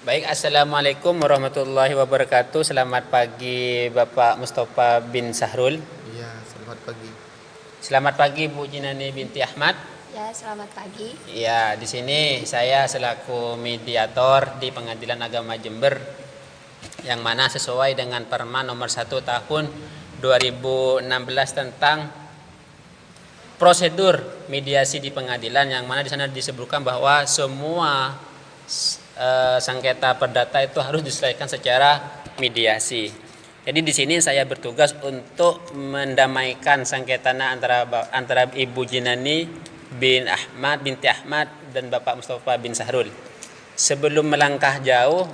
Baik, Assalamualaikum warahmatullahi wabarakatuh. Selamat pagi Bapak Mustafa bin Sahrul. Iya, selamat pagi. Selamat pagi Bu Jinani binti Ahmad. Ya, selamat pagi. Ya, di sini saya selaku mediator di Pengadilan Agama Jember, yang mana sesuai dengan Perma nomor 1 tahun 2016 tentang prosedur mediasi di pengadilan, yang mana di sana disebutkan bahwa semua sengketa perdata itu harus diselesaikan secara mediasi. Jadi di sini saya bertugas untuk mendamaikan sengketa antara Ibu Jinani binti Ahmad dan Bapak Mustafa bin Sahrul. Sebelum melangkah jauh,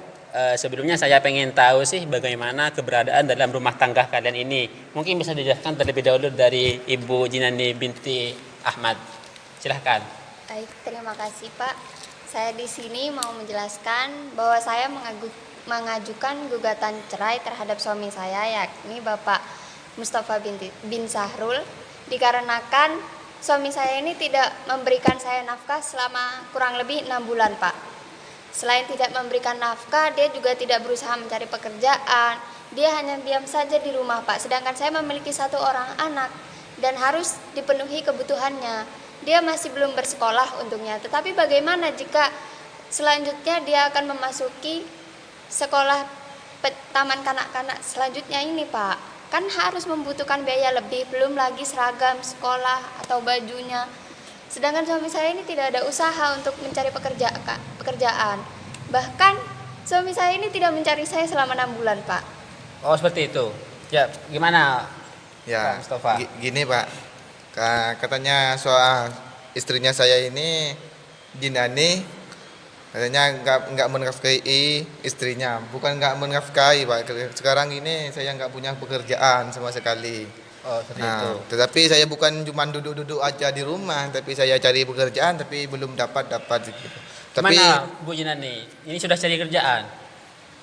sebelumnya saya pengen tahu sih bagaimana keberadaan dalam rumah tangga kalian ini. Mungkin bisa dijelaskan terlebih dahulu dari Ibu Jinani binti Ahmad. Silahkan. Baik, terima kasih Pak. Saya di sini mau menjelaskan bahwa saya mengajukan gugatan cerai terhadap suami saya, yakni Bapak Mustafa bin Sahrul, dikarenakan suami saya ini tidak memberikan saya nafkah selama kurang lebih 6 bulan, Pak. Selain tidak memberikan nafkah, dia juga tidak berusaha mencari pekerjaan. Dia hanya diam saja di rumah, Pak. Sedangkan saya memiliki 1 orang anak dan harus dipenuhi kebutuhannya. Dia masih belum bersekolah untungnya. Tetapi bagaimana jika selanjutnya dia akan memasuki sekolah taman kanak-kanak selanjutnya ini, Pak? Kan harus membutuhkan biaya lebih, belum lagi seragam sekolah atau bajunya. Sedangkan suami saya ini tidak ada usaha untuk mencari pekerjaan. Bahkan suami saya ini tidak mencari saya selama 6 bulan, Pak. Oh, seperti itu. Ya, gimana Pak Ya, Mustafa? gini Pak. Katanya soal istrinya saya ini Jinani, katanya nggak menafkahi istrinya. Bukan nggak menafkahi Pak. Sekarang ini saya nggak punya pekerjaan sama sekali. Oh, seperti itu. Tetapi saya bukan cuma duduk-duduk aja di rumah, tapi saya cari pekerjaan tapi belum dapat gitu. Tapi Gimana Bu Jinani? Ini sudah cari kerjaan?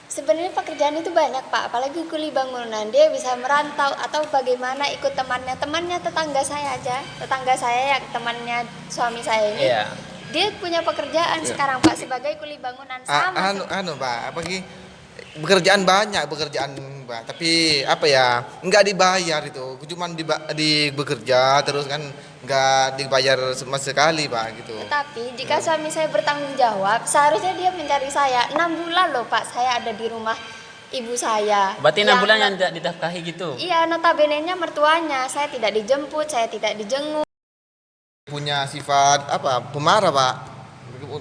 Sebenarnya pekerjaan itu banyak, Pak, apalagi kuli bangunan. Dia bisa merantau atau bagaimana ikut temannya tetangga saya aja. Tetangga saya yang temannya suami saya ini. Iya. Dia punya pekerjaan sekarang, Pak, sebagai kuli bangunan sama. Pak, pekerjaan banyak Pak, tapi apa ya, nggak dibayar itu, cuman di bekerja terus kan nggak dibayar sama sekali Pak gitu. Tetapi jika suami saya bertanggung jawab, seharusnya dia mencari saya. 6 bulan loh, Pak, saya ada di rumah ibu saya. Berarti 6 Yang bulan yang tidak dinafkahi gitu? Iya, notabene-nya mertuanya. Saya tidak dijemput, saya tidak dijenguk. Punya sifat apa, pemarah Pak,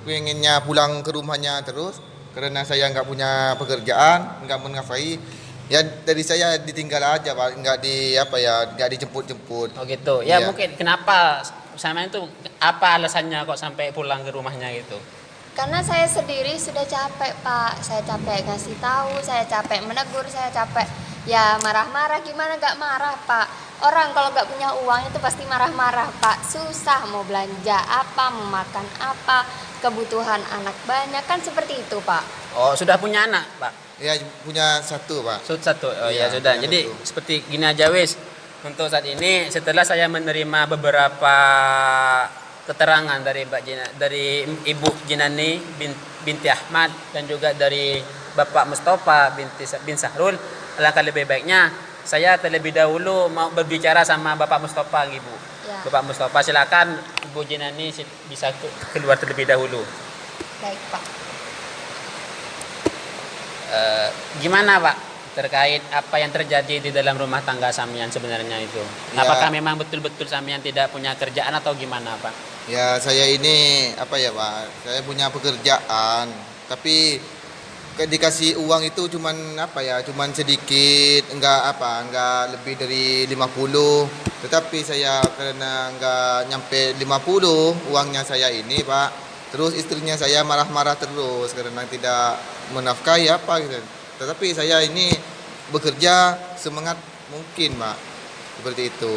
pengennya pulang ke rumahnya terus karena saya nggak punya pekerjaan, nggak menafkahi. Ya dari saya ditinggal aja Pak, nggak dijemput-jemput. Oh gitu. Ya Iya. mungkin kenapa sama itu, apa alasannya kok sampai pulang ke rumahnya gitu? Karena saya sendiri sudah capek, Pak. Saya capek ngasih tahu, saya capek menegur, saya capek ya marah-marah. Gimana gak marah, Pak? Orang kalau gak punya uang itu pasti marah-marah, Pak. Susah mau belanja apa, mau makan apa, kebutuhan anak banyak, kan seperti itu, Pak. Oh, sudah punya anak, Pak? Ya punya 1 Pak. Satu. Oh ya, Iya, sudah. punya Jadi 1. seperti gini aja wis. Untuk saat ini setelah saya menerima beberapa keterangan dari Ibu Jinani binti Ahmad dan juga dari Bapak Mustafa bin Sahrul, alangkah lebih baiknya saya terlebih dahulu mau berbicara sama Bapak Mustafa, Ibu. Ya. Bapak Mustafa, silakan Ibu Jinani bisa keluar terlebih dahulu. Baik, Pak. Gimana Pak terkait apa yang terjadi di dalam rumah tangga Samyan sebenarnya itu? Ya. Apakah memang betul-betul Samyan tidak punya kerjaan atau gimana Pak? Ya saya ini apa ya Pak, saya punya pekerjaan tapi dikasih uang itu cuman sedikit, enggak lebih dari 50. Tetapi saya karena enggak nyampe 50 uangnya saya ini Pak, terus istrinya saya marah-marah terus karena tidak menafkahi apa gitu. Tetapi saya ini bekerja semangat mungkin Pak, seperti itu.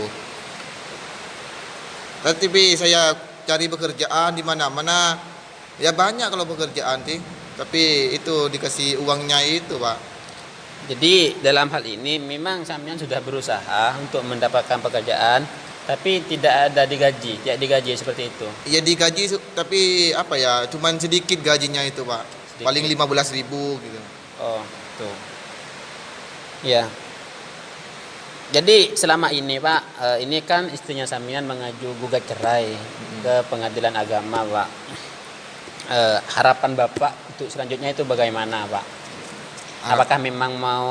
Tapi saya cari pekerjaan di mana-mana, ya banyak kalau pekerjaan sih. Tapi itu dikasih uangnya itu Pak. Jadi dalam hal ini memang Samyan sudah berusaha untuk mendapatkan pekerjaan, tapi tidak ada tidak digaji seperti itu. Ya digaji tapi apa ya, cuman sedikit gajinya itu Pak. sedikit. paling 15.000 gitu. Oh, tuh. Ya. Jadi selama ini Pak, ini kan istrinya Samian mengaju gugat cerai ke pengadilan agama Pak. Harapan Bapak untuk selanjutnya itu bagaimana Pak? Apakah memang mau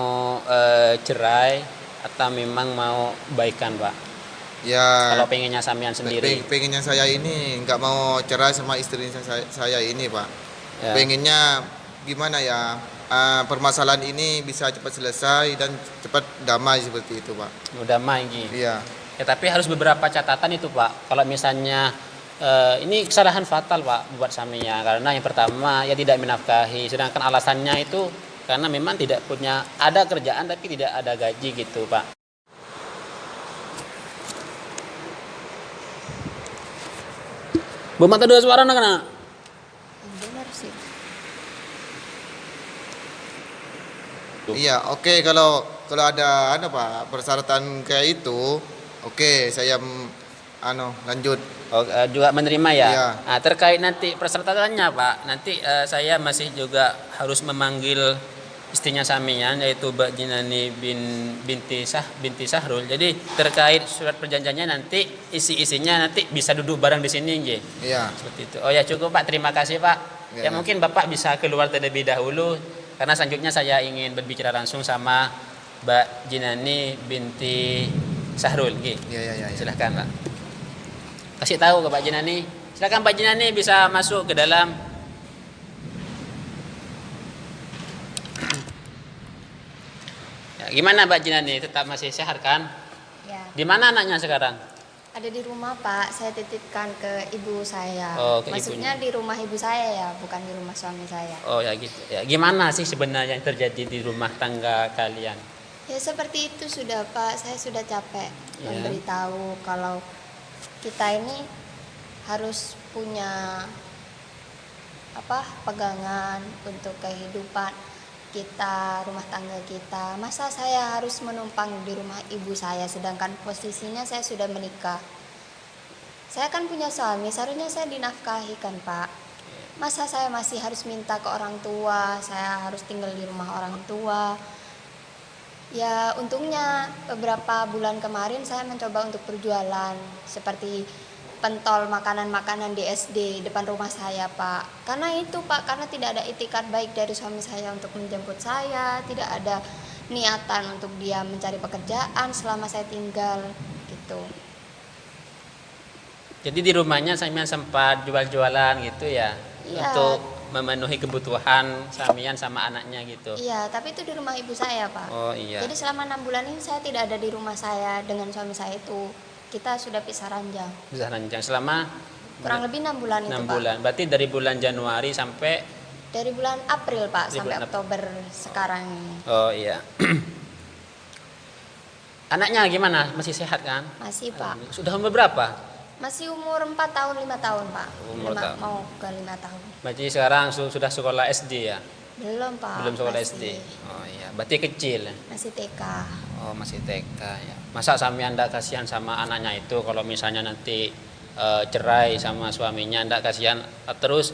cerai atau memang mau baikan Pak? Ya, Kalau pengennya Samian sendiri. pengennya saya ini nggak mau cerai sama istri saya ini, Pak. Ya. Pengennya gimana ya, permasalahan ini bisa cepat selesai dan cepat damai seperti itu, Pak. Udah main gitu. Iya. Ya, tapi harus beberapa catatan itu Pak. Kalau misalnya ini kesalahan fatal Pak buat Samia, karena yang pertama ya tidak menafkahi, sedangkan alasannya itu karena memang tidak punya, ada kerjaan tapi tidak ada gaji gitu Pak. Bu mata dua suara nak kena. Benar sih. Iya, oke, kalau ada Pak persyaratan kayak itu, oke, saya lanjut. Oh, juga menerima ya. Iya. Nah, terkait nanti persyaratannya Pak, nanti saya masih juga harus memanggil istrinya Samian, yaitu Mbak Jinani binti Sahrul. Jadi terkait surat perjanjiannya nanti isi-isinya nanti bisa duduk bareng di sini nggih. Iya. Seperti itu. Oh ya cukup Pak, terima kasih Pak. Ya Ya. mungkin Bapak bisa keluar terlebih dahulu karena selanjutnya saya ingin berbicara langsung sama Mbak Jinani binti Sahrul nggih. Iya. Silahkan Pak. Kasih tahu ke Mbak Jinani. Silakan Mbak Jinani bisa masuk ke dalam. Ya, gimana Mbak Jinani? Tetap masih sehat kan? Ya, Di mana anaknya sekarang? ada di rumah Pak. Saya titipkan ke ibu saya. Oh, ke Maksudnya di rumah ibu saya ya, bukan di rumah suami saya. Oh ya gitu. Ya, gimana sih sebenarnya yang terjadi di rumah tangga kalian? Ya seperti itu sudah Pak. Saya sudah capek Ya. memberitahu kalau kita ini harus punya pegangan untuk kehidupan kita, rumah tangga kita. Masa saya harus menumpang di rumah ibu saya sedangkan posisinya saya sudah menikah. Saya kan punya suami, seharusnya saya dinafkahi kan Pak. Masa saya masih harus minta ke orang tua, saya harus tinggal di rumah orang tua. Ya untungnya beberapa bulan kemarin saya mencoba untuk berjualan seperti pentol makanan-makanan di SD depan rumah saya Pak. Karena itu Pak, karena tidak ada itikat baik dari suami saya untuk menjemput saya, tidak ada niatan untuk dia mencari pekerjaan selama saya tinggal gitu. Jadi di rumahnya Samian sempat jual-jualan gitu ya, Iya. untuk memenuhi kebutuhan Samian sama anaknya gitu. Iya, tapi itu di rumah ibu saya Pak. Oh iya. Jadi selama 6 bulan ini saya tidak ada di rumah saya dengan suami saya itu. Kita sudah pisah ranjang. Bisa ranjang selama Kurang lebih 6 bulan itu 6 Pak. bulan. Berarti dari bulan Januari sampai Dari bulan April Pak Dari sampai bulan Oktober sekarang ini. oh iya. Anaknya gimana? Masih sehat kan? Masih Pak. Sudah umur berapa? Masih umur 4 tahun 5 tahun Pak. Umur tahun. Mau ke 5 tahun. Berarti sekarang sudah sekolah SD ya? Belum Pak. Belum sekolah masih, SD. Oh iya, berarti kecil. Masih TK. Oh masih TK ya. Masa Samian ndak kasihan sama anaknya itu kalau misalnya nanti cerai sama suaminya, ndak kasihan. Terus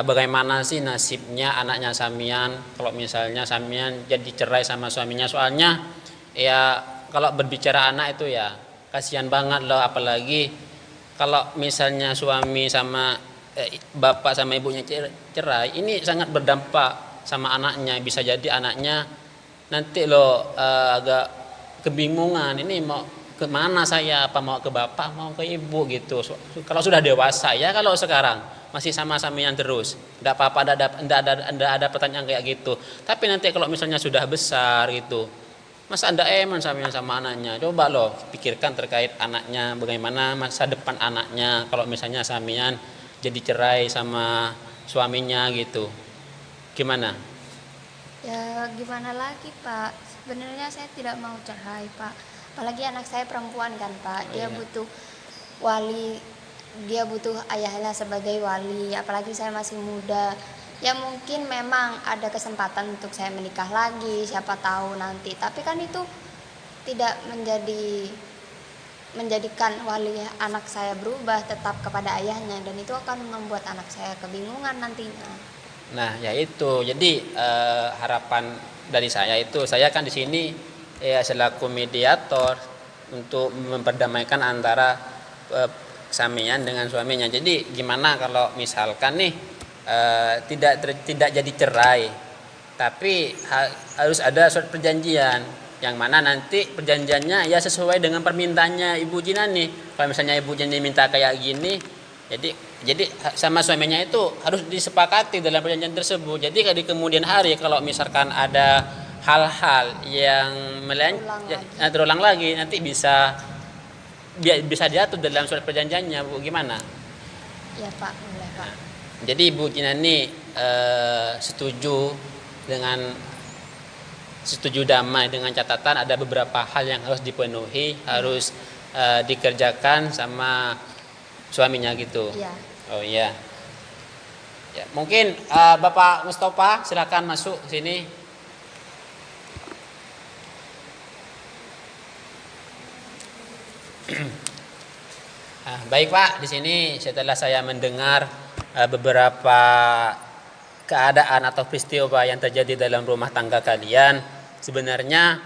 bagaimana sih nasibnya anaknya Samian kalau misalnya Samian jadi cerai sama suaminya? Soalnya ya kalau berbicara anak itu ya kasihan banget loh, apalagi kalau misalnya suami sama bapak sama ibunya cerai, ini sangat berdampak sama anaknya. Bisa jadi anaknya nanti loh agak kebingungan, ini mau kemana saya, apa mau ke bapak mau ke ibu gitu. Kalau sudah dewasa ya, kalau sekarang masih sama Samian terus enggak apa-apa, enggak ada pertanyaan kayak gitu. Tapi nanti kalau misalnya sudah besar gitu, masa enggak eman Samian sama anaknya. Coba loh pikirkan terkait anaknya, bagaimana masa depan anaknya kalau misalnya Samian jadi cerai sama suaminya gitu. Gimana? Ya gimana lagi Pak. Sebenarnya saya tidak mau cerai Pak. Apalagi anak saya perempuan kan Pak. Dia Iya. butuh wali. Dia butuh ayahnya sebagai wali. Apalagi saya masih muda. Ya mungkin memang ada kesempatan untuk saya menikah lagi. Siapa tahu nanti. Tapi kan itu tidak menjadikan wali anak saya berubah tetap kepada ayahnya, dan itu akan membuat anak saya kebingungan nantinya. Nah, ya itu. Jadi harapan dari saya itu, saya kan di sini ya selaku mediator untuk memperdamaikan antara samian dengan suaminya. Jadi gimana kalau misalkan nih tidak jadi cerai, tapi harus ada surat perjanjian yang mana nanti perjanjiannya ya sesuai dengan permintaannya Ibu Jina nih. Kalau misalnya Ibu Jina minta kayak gini, jadi sama suaminya itu harus disepakati dalam perjanjian tersebut. Jadi di kemudian hari kalau misalkan ada hal-hal yang terulang lagi, nanti bisa diatur dalam surat perjanjiannya, Bu. Gimana? Ya Pak, boleh Pak. Jadi Ibu Jina ini setuju damai dengan catatan ada beberapa hal yang harus dipenuhi, harus dikerjakan sama suaminya gitu. Iya. Oh iya. Ya, mungkin Bapak Mustafa silakan masuk sini. Baik Pak, di sini setelah saya mendengar beberapa keadaan atau peristiwa yang terjadi dalam rumah tangga kalian, sebenarnya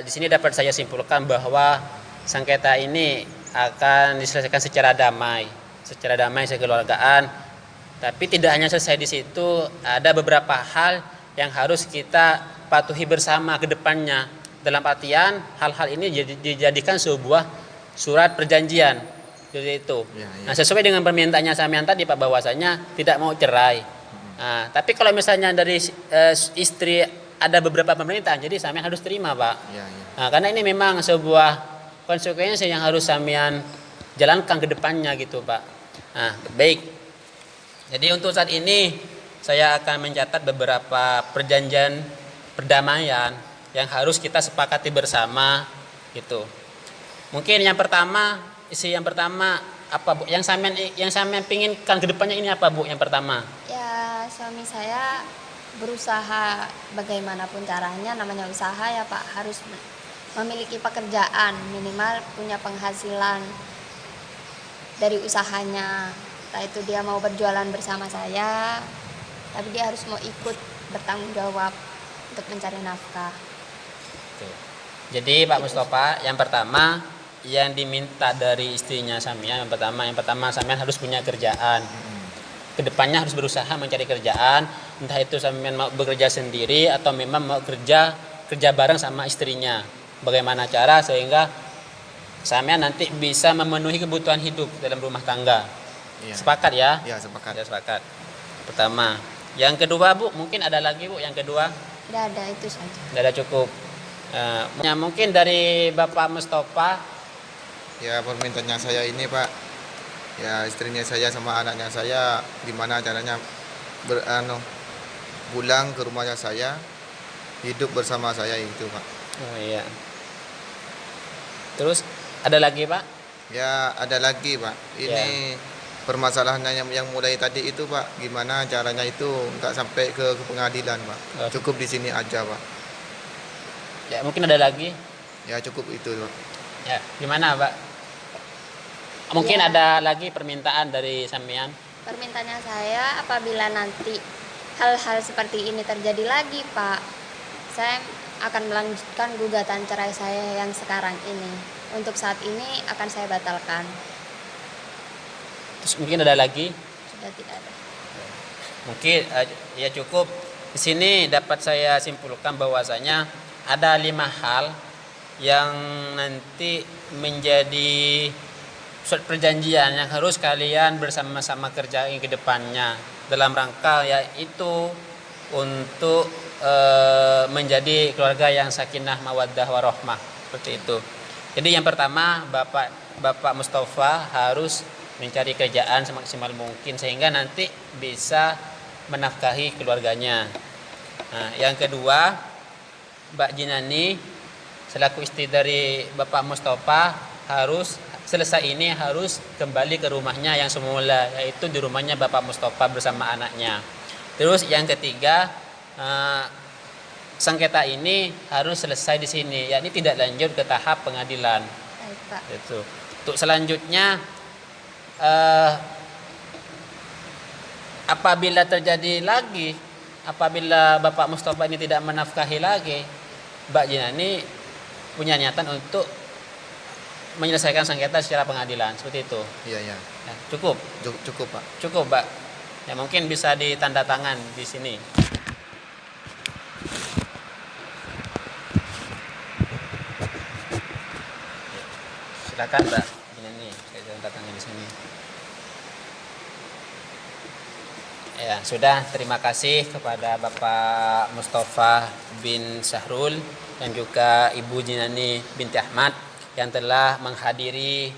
di sini dapat saya simpulkan bahwa sengketa ini akan diselesaikan secara damai sekeluargaan. Tapi tidak hanya selesai di situ, ada beberapa hal yang harus kita patuhi bersama ke depannya. Dalam artian hal-hal ini dijadikan sebuah surat perjanjian seperti itu. Ya. Nah, sesuai dengan permintaannya Samian tadi Pak, bahwasanya tidak mau cerai. Nah, tapi kalau misalnya dari istri ada beberapa permintaan, jadi Samian harus terima Pak. Ya. Nah, karena ini memang sebuah konsekuensi yang harus Samian jalankan ke depannya gitu Pak. Nah, baik. Jadi untuk saat ini saya akan mencatat beberapa perjanjian perdamaian yang harus kita sepakati bersama gitu. Mungkin yang pertama, apa Bu? Yang Samian pinginkan ke depannya ini apa Bu? Yang pertama? Ya, suami saya berusaha bagaimanapun caranya, namanya usaha ya Pak, harus memiliki pekerjaan, minimal punya penghasilan dari usahanya. Entah itu dia mau berjualan bersama saya, tapi dia harus mau ikut bertanggung jawab untuk mencari nafkah. Jadi Pak Mustafa, yang pertama yang diminta dari istrinya Samian, yang pertama Samian harus punya kerjaan. Kedepannya harus berusaha mencari kerjaan, entah itu Samian mau bekerja sendiri atau memang mau kerja bareng sama istrinya. Bagaimana cara sehingga Samian nanti bisa memenuhi kebutuhan hidup dalam rumah tangga. Ya. Sepakat ya? Ya, sepakat. Ya, sepakat. Pertama. Yang kedua Bu, mungkin ada lagi Bu yang kedua? Tidak ada, itu saja. Tidak ada, cukup. Mungkin dari Bapak Mustafa. Ya, permintaannya saya ini Pak, ya istrinya saya sama anaknya saya gimana caranya pulang ke rumahnya saya, hidup bersama saya itu Pak. Oh iya. Terus ada lagi Pak? Ya, ada lagi Pak, ini permasalahannya yang mulai tadi itu Pak, gimana caranya itu nggak sampai ke pengadilan Pak. Cukup di sini aja Pak. Ya, mungkin ada lagi. Ya, cukup itu Pak. Ya, gimana Pak? Mungkin ada lagi permintaan dari Samian. Permintaannya saya, apabila nanti hal-hal seperti ini terjadi lagi Pak, saya akan melanjutkan gugatan cerai saya yang sekarang ini. Untuk saat ini akan saya batalkan. Terus mungkin ada lagi? Sudah tidak ada. Mungkin ya cukup. Di sini dapat saya simpulkan bahwasanya ada 5 hal yang nanti menjadi surat perjanjian yang harus kalian bersama-sama kerjain ke depannya dalam rangka yaitu untuk menjadi keluarga yang sakinah mawaddah warahmah, seperti itu. Jadi yang pertama Bapak Mustafa harus mencari kerjaan semaksimal mungkin sehingga nanti bisa menafkahi keluarganya. Nah, yang kedua, Mbak Jinani selaku istri dari Bapak Mustafa harus kembali ke rumahnya yang semula, yaitu di rumahnya Bapak Mustafa bersama anaknya. Terus yang ketiga, sengketa ini harus selesai di sini, yakni tidak lanjut ke tahap pengadilan. Baik Pak. Itu. Untuk selanjutnya apabila terjadi lagi, apabila Bapak Mustafa ini tidak menafkahi lagi, Mbak Jinani punya niatan untuk menyelesaikan sengketa secara pengadilan, seperti itu. Iya, iya. Ya, cukup, Cukup, Pak. cukup, Mbak. Ya mungkin bisa ditanda tangan di sini. Silakan, Mbak Jinani, saya tanda tangan di sini. Ya, sudah. Terima kasih kepada Bapak Mustafa bin Sahrul dan juga Ibu Jinani binti Ahmad yang telah menghadiri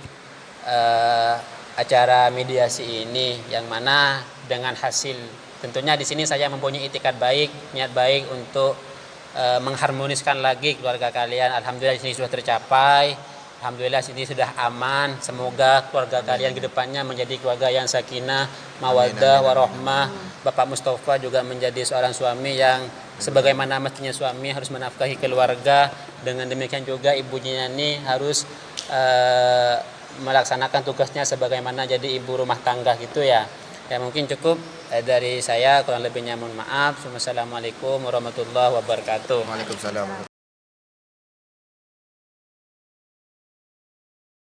acara mediasi ini, yang mana dengan hasil tentunya di sini saya mempunyai itikad baik, niat baik untuk mengharmoniskan lagi keluarga kalian. Alhamdulillah di sini sudah tercapai. Alhamdulillah sini sudah aman. Semoga keluarga kalian ke depannya menjadi keluarga yang sakinah, mawaddah, warahmah. Bapak Mustafa juga menjadi seorang suami yang sebagaimana mestinya suami harus menafkahi keluarga. Dengan demikian juga Ibu Jinani harus melaksanakan tugasnya sebagaimana jadi ibu rumah tangga gitu ya. Ya mungkin cukup dari saya, kurang lebihnya mohon maaf. Wassalamualaikum warahmatullahi wabarakatuh. Waalaikumsalam.